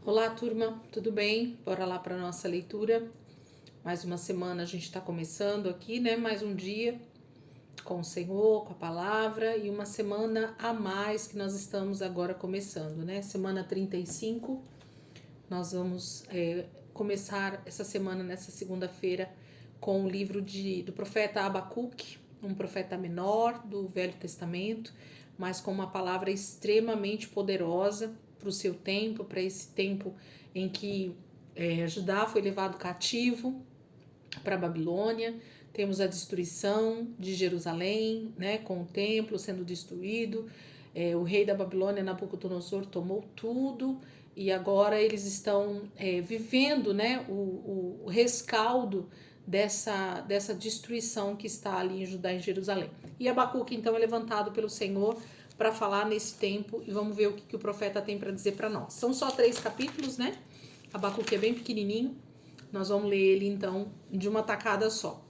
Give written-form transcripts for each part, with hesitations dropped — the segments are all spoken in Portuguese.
Olá, turma, tudo bem? Bora lá para nossa leitura. Mais uma semana a gente está começando aqui, né? Mais um dia com o Senhor, com a palavra e uma semana a mais que nós estamos agora começando, né? Semana 35. Nós vamos começar essa semana, nessa segunda-feira, com o livro do profeta Abacuque, um profeta menor do Velho Testamento, mas com uma palavra extremamente poderosa para o seu tempo, para esse tempo em que Judá foi levado cativo para a Babilônia. Temos a destruição de Jerusalém, né, com o templo sendo destruído. O rei da Babilônia, Nabucodonosor, tomou tudo e agora eles estão vivendo, né, o rescaldo dessa destruição que está ali em Judá e Jerusalém. E Abacuque então é levantado pelo Senhor para falar nesse tempo e vamos ver o que o profeta tem para dizer para nós. São só 3 capítulos, né? Abacuque é bem pequenininho. Nós vamos ler ele então de uma tacada só.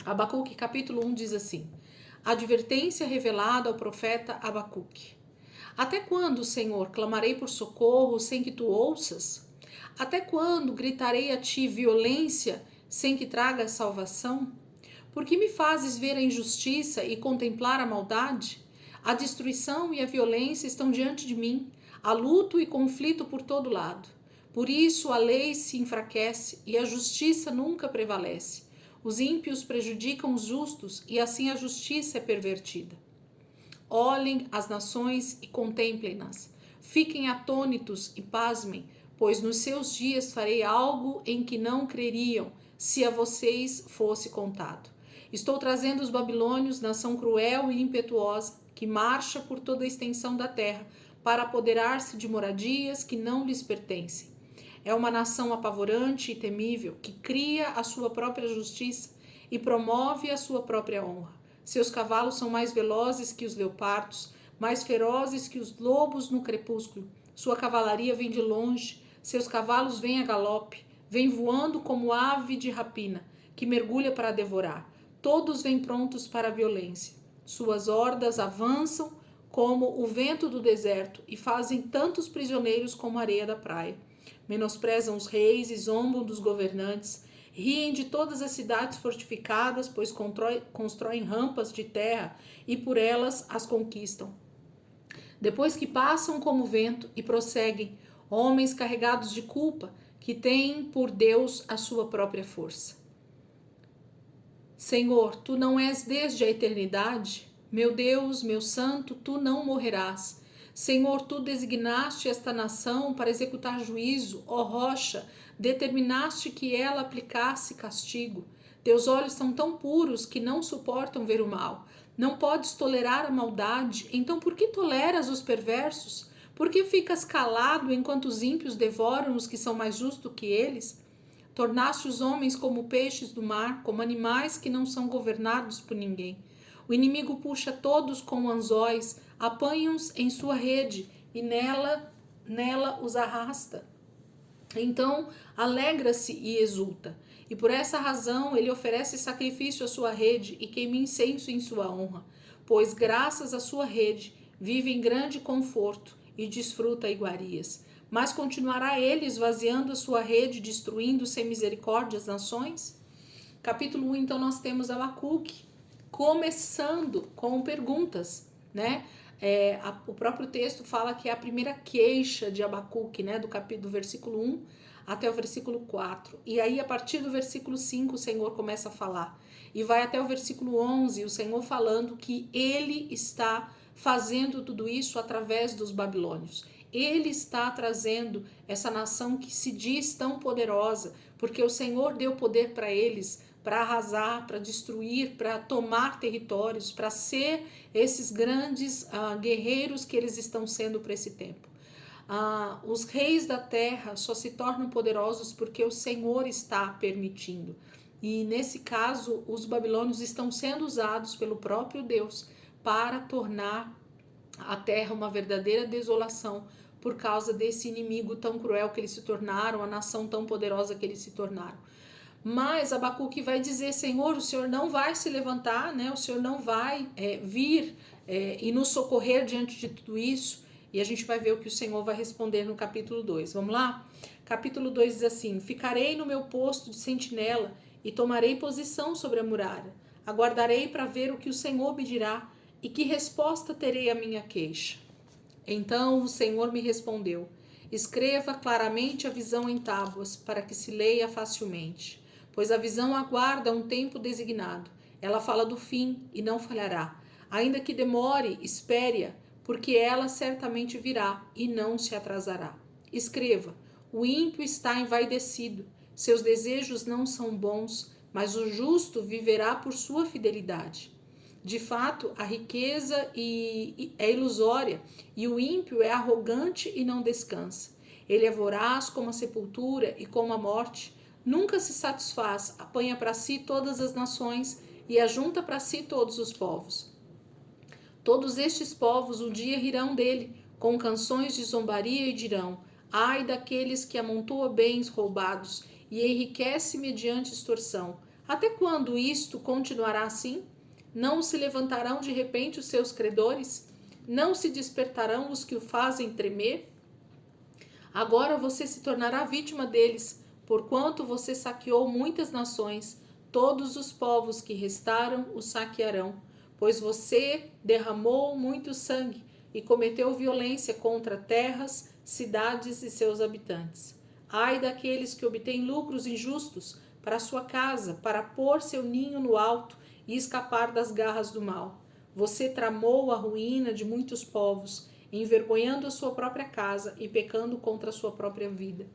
Abacuque capítulo 1 diz assim: Advertência revelada ao profeta Abacuque. Até quando, Senhor, clamarei por socorro sem que tu ouças? Até quando gritarei a ti violência sem que traga salvação? Por que me fazes ver a injustiça e contemplar a maldade? A destruição e a violência estão diante de mim, há luto e conflito por todo lado. Por isso a lei se enfraquece e a justiça nunca prevalece. Os ímpios prejudicam os justos e assim a justiça é pervertida. Olhem as nações e contemplem-nas. Fiquem atônitos e pasmem, pois nos seus dias farei algo em que não creriam, se a vocês fosse contado. Estou trazendo os babilônios, nação cruel e impetuosa, que marcha por toda a extensão da terra, para apoderar-se de moradias que não lhes pertencem. É uma nação apavorante e temível, que cria a sua própria justiça e promove a sua própria honra. Seus cavalos são mais velozes que os leopardos, mais ferozes que os lobos no crepúsculo. Sua cavalaria vem de longe, seus cavalos vêm a galope, vêm voando como ave de rapina, que mergulha para devorar. Todos vêm prontos para a violência. Suas hordas avançam como o vento do deserto e fazem tantos prisioneiros como a areia da praia. Menosprezam os reis e zombam dos governantes. Riem de todas as cidades fortificadas, pois constroem rampas de terra e por elas as conquistam. Depois que passam como vento e prosseguem, homens carregados de culpa, que têm por Deus a sua própria força. Senhor, tu não és desde a eternidade? Meu Deus, meu santo, tu não morrerás. Senhor, tu designaste esta nação para executar juízo, ó rocha, determinaste que ela aplicasse castigo. Teus olhos são tão puros que não suportam ver o mal. Não podes tolerar a maldade, então por que toleras os perversos? Por que ficas calado enquanto os ímpios devoram os que são mais justos que eles? Tornaste os homens como peixes do mar, como animais que não são governados por ninguém. O inimigo puxa todos com anzóis, apanha-os em sua rede e nela os arrasta. Então alegra-se e exulta. E por essa razão ele oferece sacrifício à sua rede e queima incenso em sua honra. Pois graças à sua rede vive em grande conforto e desfruta iguarias. Mas continuará ele esvaziando a sua rede, destruindo sem misericórdia as nações? Capítulo 1, então nós temos Abacuque, começando com perguntas, né? O próprio texto fala que é a primeira queixa de Abacuque, né? Do versículo 1 até o versículo 4. E aí, a partir do versículo 5, o Senhor começa a falar. E vai até o versículo 11, o Senhor falando que ele está fazendo tudo isso através dos babilônios. Ele está trazendo essa nação que se diz tão poderosa, porque o Senhor deu poder para eles, para arrasar, para destruir, para tomar territórios, para ser esses grandes guerreiros que eles estão sendo para esse tempo. Os reis da terra só se tornam poderosos porque o Senhor está permitindo. E nesse caso, os babilônios estão sendo usados pelo próprio Deus para tornar a terra uma verdadeira desolação por causa desse inimigo tão cruel que eles se tornaram, a nação tão poderosa que eles se tornaram. Mas Abacuque vai dizer: Senhor, o Senhor não vai se levantar, né? O Senhor não vai vir e nos socorrer diante de tudo isso. E a gente vai ver o que o Senhor vai responder no capítulo 2. Vamos lá? Capítulo 2 diz assim: ficarei no meu posto de sentinela e tomarei posição sobre a muralha. Aguardarei para ver o que o Senhor me dirá e que resposta terei à minha queixa. Então o Senhor me respondeu: escreva claramente a visão em tábuas, para que se leia facilmente. Pois a visão aguarda um tempo designado. Ela fala do fim e não falhará. Ainda que demore, espere-a, porque ela certamente virá e não se atrasará. Escreva: o ímpio está envaidecido, seus desejos não são bons, mas o justo viverá por sua fidelidade. De fato, a riqueza é ilusória e o ímpio é arrogante e não descansa. Ele é voraz como a sepultura e como a morte. Nunca se satisfaz, apanha para si todas as nações e ajunta para si todos os povos. Todos estes povos um dia rirão dele, com canções de zombaria e dirão: ai daqueles que amontoa bens roubados e enriquece mediante extorsão. Até quando isto continuará assim? Não se levantarão de repente os seus credores? Não se despertarão os que o fazem tremer? Agora você se tornará vítima deles, porquanto você saqueou muitas nações. Todos os povos que restaram o saquearão, pois você derramou muito sangue e cometeu violência contra terras, cidades e seus habitantes. Ai daqueles que obtêm lucros injustos para sua casa, para pôr seu ninho no alto e escapar das garras do mal. Você tramou a ruína de muitos povos, envergonhando a sua própria casa e pecando contra a sua própria vida.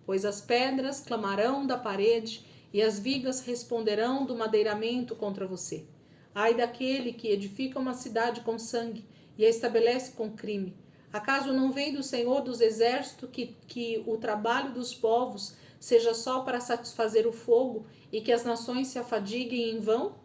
Pois as pedras clamarão da parede e as vigas responderão do madeiramento contra você. Ai daquele que edifica uma cidade com sangue e a estabelece com crime. Acaso não vem do Senhor dos Exércitos que o trabalho dos povos seja só para satisfazer o fogo e que as nações se afadiguem em vão?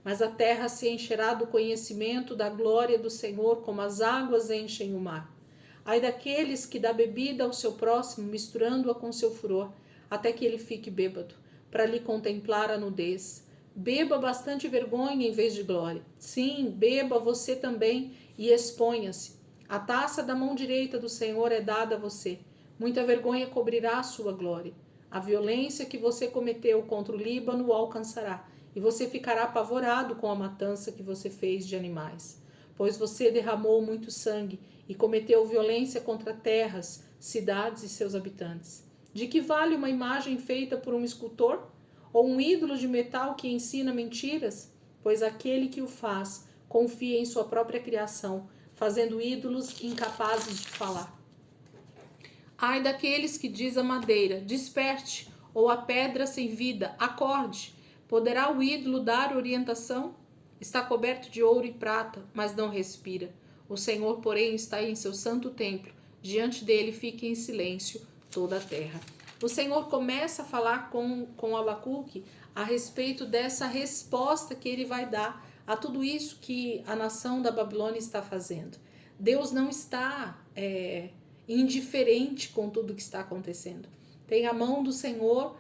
Mas a terra se encherá do conhecimento da glória do Senhor, como as águas enchem o mar. Ai daqueles que dá bebida ao seu próximo, misturando-a com seu furor, até que ele fique bêbado, para lhe contemplar a nudez. Beba bastante vergonha em vez de glória. Sim, beba você também e exponha-se. A taça da mão direita do Senhor é dada a você. Muita vergonha cobrirá a sua glória. A violência que você cometeu contra o Líbano o alcançará, e você ficará apavorado com a matança que você fez de animais. Pois você derramou muito sangue e cometeu violência contra terras, cidades e seus habitantes. De que vale uma imagem feita por um escultor? Ou um ídolo de metal que ensina mentiras? Pois aquele que o faz confia em sua própria criação, fazendo ídolos incapazes de falar. Ai daqueles que diz a madeira: desperte, ou a pedra sem vida: acorde. Poderá o ídolo dar orientação? Está coberto de ouro e prata, mas não respira. O Senhor, porém, está em seu santo templo. Diante dele fica em silêncio toda a terra. O Senhor começa a falar com Abacuque a respeito dessa resposta que ele vai dar a tudo isso que a nação da Babilônia está fazendo. Deus não está indiferente com tudo que está acontecendo. Tem a mão do Senhor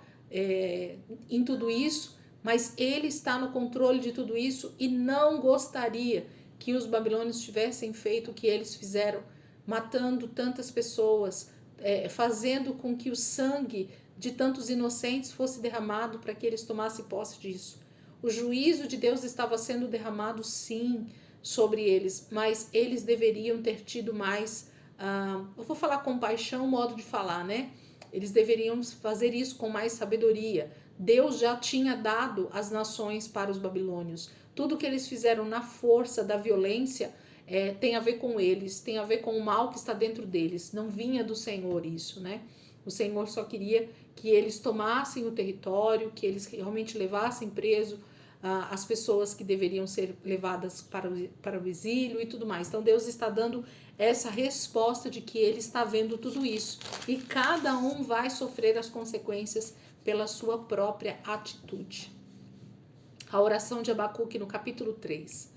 em tudo isso, mas ele está no controle de tudo isso e não gostaria que os babilônios tivessem feito o que eles fizeram, matando tantas pessoas, fazendo com que o sangue de tantos inocentes fosse derramado para que eles tomassem posse disso. O juízo de Deus estava sendo derramado, sim, sobre eles, mas eles deveriam ter tido mais, eu vou falar compaixão, modo de falar, né? Eles deveriam fazer isso com mais sabedoria. Deus já tinha dado as nações para os babilônios. Tudo que eles fizeram na força da violência tem a ver com eles, tem a ver com o mal que está dentro deles. Não vinha do Senhor isso, né? O Senhor só queria que eles tomassem o território, que eles realmente levassem preso as pessoas que deveriam ser levadas para o exílio e tudo mais. Então Deus está dando essa resposta de que ele está vendo tudo isso. E cada um vai sofrer as consequências pela sua própria atitude. A oração de Abacuque no capítulo 3.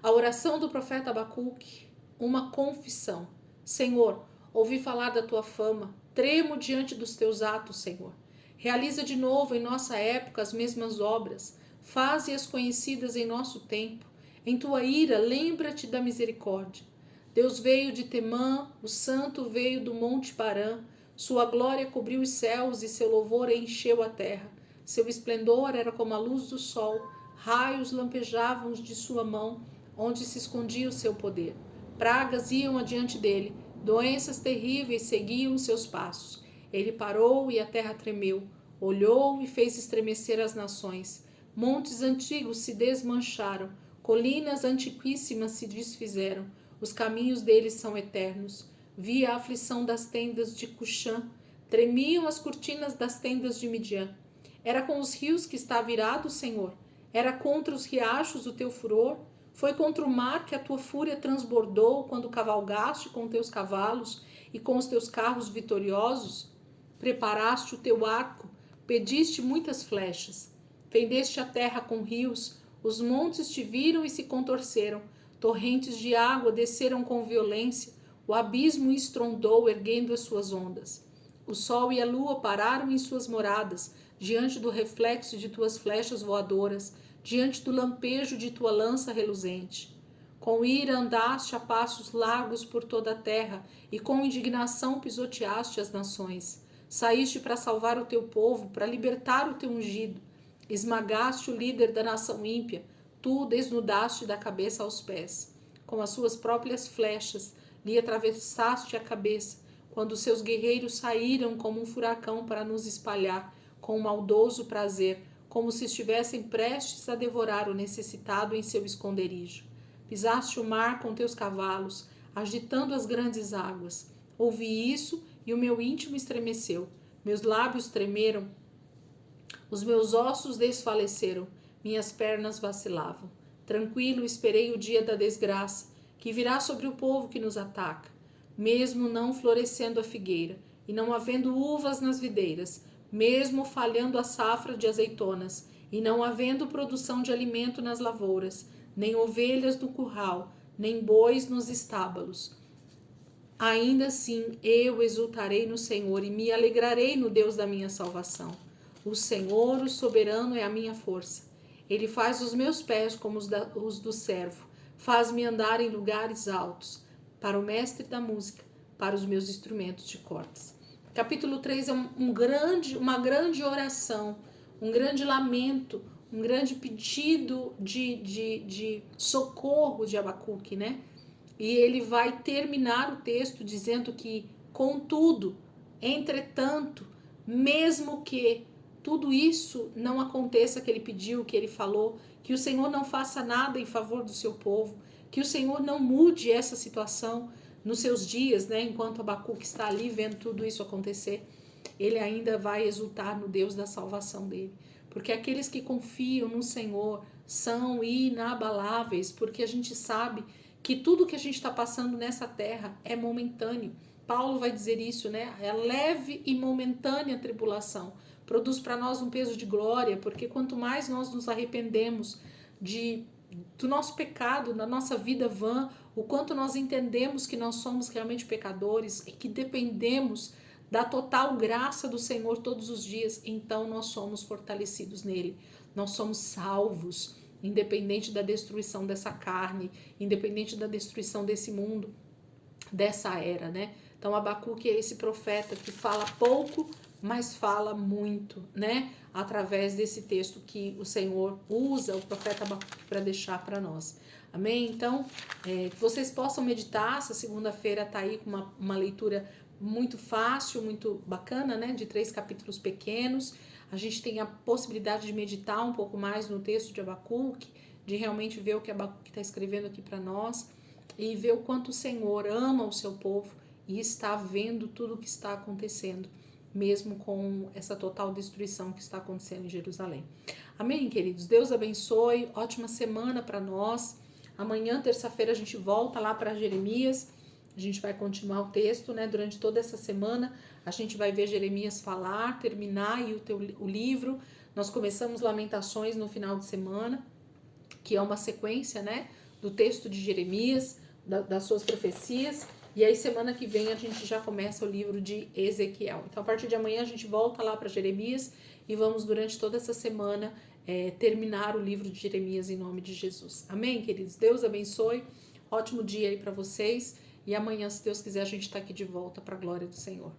A oração do profeta Abacuque, uma confissão. Senhor, ouvi falar da tua fama, tremo diante dos teus atos, Senhor. Realiza de novo em nossa época as mesmas obras, faze-as conhecidas em nosso tempo. Em tua ira, lembra-te da misericórdia. Deus veio de Temã, o santo veio do monte Parã. Sua glória cobriu os céus e seu louvor encheu a terra. Seu esplendor era como a luz do sol, raios lampejavam de sua mão, onde se escondia o seu poder. Pragas iam adiante dele, doenças terríveis seguiam seus passos. Ele parou e a terra tremeu, olhou e fez estremecer as nações. Montes antigos se desmancharam, colinas antiquíssimas se desfizeram. Os caminhos deles são eternos. Vi a aflição das tendas de Cuxã, tremiam as cortinas das tendas de Midian. Era com os rios que está virado, Senhor? Era contra os riachos o teu furor? Foi contra o mar que a tua fúria transbordou quando cavalgaste com teus cavalos e com os teus carros vitoriosos? Preparaste o teu arco, pediste muitas flechas. Fendeste a terra com rios, os montes te viram e se contorceram. Torrentes de água desceram com violência, o abismo estrondou, erguendo as suas ondas. O sol e a lua pararam em suas moradas, diante do reflexo de tuas flechas voadoras, diante do lampejo de tua lança reluzente. Com ira andaste a passos largos por toda a terra, e com indignação pisoteaste as nações. Saíste para salvar o teu povo, para libertar o teu ungido. Esmagaste o líder da nação ímpia, tu desnudaste da cabeça aos pés. Com as suas próprias flechas lhe atravessaste a cabeça, quando seus guerreiros saíram como um furacão para nos espalhar, com um maldoso prazer, como se estivessem prestes a devorar o necessitado em seu esconderijo. Pisaste o mar com teus cavalos, agitando as grandes águas. Ouvi isso e o meu íntimo estremeceu. Meus lábios tremeram, os meus ossos desfaleceram, minhas pernas vacilavam. Tranquilo esperei o dia da desgraça, que virá sobre o povo que nos ataca. Mesmo não florescendo a figueira, e não havendo uvas nas videiras, mesmo falhando a safra de azeitonas, e não havendo produção de alimento nas lavouras, nem ovelhas no curral, nem bois nos estábulos. Ainda assim eu exultarei no Senhor e me alegrarei no Deus da minha salvação. O Senhor, o soberano, é a minha força. Ele faz os meus pés como os do servo, faz-me andar em lugares altos, para o mestre da música, para os meus instrumentos de cordas. Capítulo 3 é uma grande oração, um grande lamento, um grande pedido de socorro de Abacuque, né? E ele vai terminar o texto dizendo que, contudo, entretanto, mesmo que tudo isso não aconteça que ele pediu, que ele falou, que o Senhor não faça nada em favor do seu povo, que o Senhor não mude essa situação nos seus dias, né? Enquanto Abacuque está ali vendo tudo isso acontecer, ele ainda vai exultar no Deus da salvação dele. Porque aqueles que confiam no Senhor são inabaláveis, porque a gente sabe que tudo que a gente está passando nessa terra é momentâneo. Paulo vai dizer isso, né? É leve e momentânea a tribulação. Produz para nós um peso de glória, porque quanto mais nós nos arrependemos do nosso pecado, da nossa vida vã, o quanto nós entendemos que nós somos realmente pecadores e que dependemos da total graça do Senhor todos os dias, então nós somos fortalecidos nele, nós somos salvos, independente da destruição dessa carne, independente da destruição desse mundo, dessa era, né? Então Abacuque é esse profeta que fala pouco, mas fala muito, né? Através desse texto que o Senhor usa o profeta Abacuque para deixar para nós. Amém? Então, que vocês possam meditar. Essa segunda-feira está aí com uma leitura muito fácil, muito bacana, né? De 3 capítulos pequenos. A gente tem a possibilidade de meditar um pouco mais no texto de Abacuque, de realmente ver o que Abacuque está escrevendo aqui para nós e ver o quanto o Senhor ama o seu povo e está vendo tudo o que está acontecendo, mesmo com essa total destruição que está acontecendo em Jerusalém. Amém, queridos? Deus abençoe, ótima semana para nós. Amanhã, terça-feira, a gente volta lá para Jeremias, a gente vai continuar o texto, né? Durante toda essa semana, a gente vai ver Jeremias falar, terminar aí o livro. Nós começamos Lamentações no final de semana, que é uma sequência, né? Do texto de Jeremias, das suas profecias. E aí, semana que vem, a gente já começa o livro de Ezequiel. Então, a partir de amanhã, a gente volta lá para Jeremias e vamos, durante toda essa semana, terminar o livro de Jeremias em nome de Jesus. Amém, queridos? Deus abençoe. Ótimo dia aí para vocês. E amanhã, se Deus quiser, a gente está aqui de volta para a glória do Senhor.